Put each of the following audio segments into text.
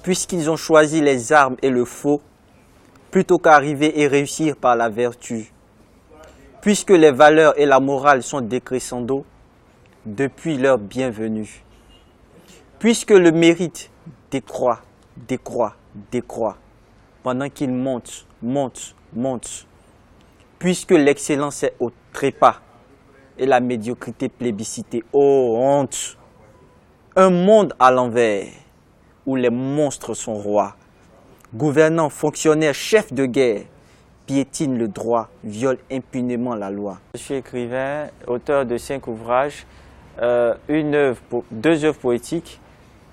puisqu'ils ont choisi les armes et le faux, plutôt qu'arriver et réussir par la vertu. Puisque les valeurs et la morale sont décrescendo depuis leur bienvenue. Puisque le mérite décroît, décroît, décroît, pendant qu'il monte, monte, monte. Puisque l'excellence est au trépas et la médiocrité plébiscitée, oh honte! Un monde à l'envers, où les monstres sont rois, gouvernants, fonctionnaires, chefs de guerre, piétinent le droit, violent impunément la loi. Je suis écrivain, auteur de 5 ouvrages, 2 œuvres poétiques,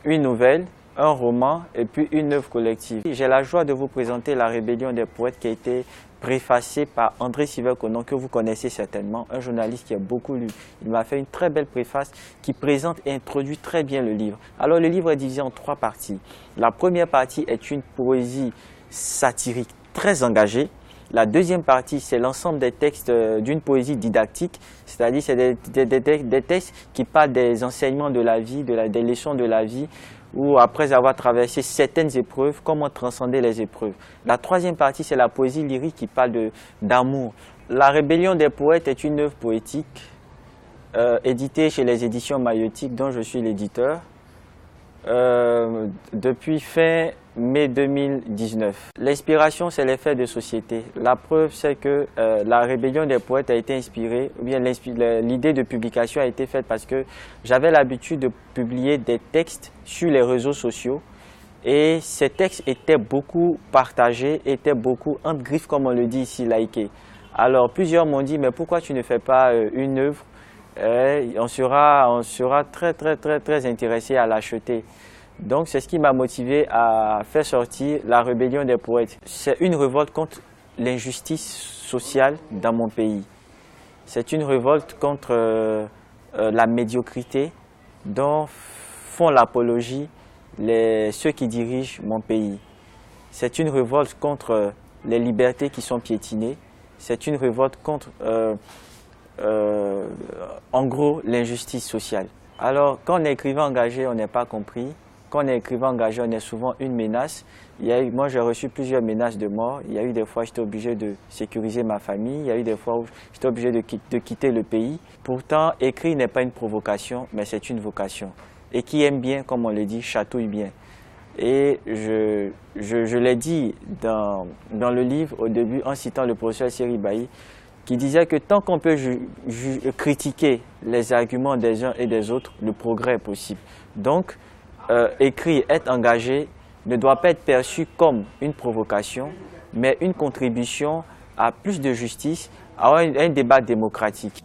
une nouvelle, un roman et puis une œuvre collective. J'ai la joie de vous présenter La Rébellion des poètes qui a été préfacée par André Sylvain-Conon, que vous connaissez certainement, un journaliste qui a beaucoup lu. Il m'a fait une très belle préface qui présente et introduit très bien le livre. Alors le livre est divisé en 3 parties. La première partie est une poésie satirique très engagée. La deuxième partie, c'est l'ensemble des textes d'une poésie didactique, c'est-à-dire c'est des textes qui parlent des enseignements de la vie, des leçons de la vie, ou après avoir traversé certaines épreuves, comment transcender les épreuves. La troisième partie, c'est la poésie lyrique qui parle d'amour. La Rébellion des poètes est une œuvre poétique éditée chez les éditions Maïeutique, dont je suis l'éditeur, depuis fin mai 2019. L'inspiration, c'est les faits de société. La preuve, c'est que la Rébellion des poètes a été inspirée, ou bien l'idée de publication a été faite parce que j'avais l'habitude de publier des textes sur les réseaux sociaux et ces textes étaient beaucoup partagés, étaient beaucoup entre griffes, comme on le dit ici, likés. Alors plusieurs m'ont dit, mais pourquoi tu ne fais pas une œuvre? On sera très intéressé à l'acheter. Donc c'est ce qui m'a motivé à faire sortir La Rébellion des poètes. C'est une révolte contre l'injustice sociale dans mon pays. C'est une révolte contre la médiocrité dont font l'apologie ceux qui dirigent mon pays. C'est une révolte contre les libertés qui sont piétinées. C'est une révolte contre, en gros, l'injustice sociale. Alors, quand on est écrivain engagé, on n'est pas compris. Quand on est écrivain engagé, on est souvent une menace. Moi, j'ai reçu plusieurs menaces de mort. Il y a eu des fois où j'étais obligé de sécuriser ma famille. Il y a eu des fois où j'étais obligé de quitter le pays. Pourtant, écrire n'est pas une provocation, mais c'est une vocation. Et qui aime bien, comme on le dit, chatouille bien. Et je l'ai dit dans le livre au début, en citant le professeur Seri Bailly, qui disait que tant qu'on peut critiquer les arguments des uns et des autres, le progrès est possible. Donc, écrire, être engagé ne doit pas être perçu comme une provocation, mais une contribution à plus de justice, à un débat démocratique.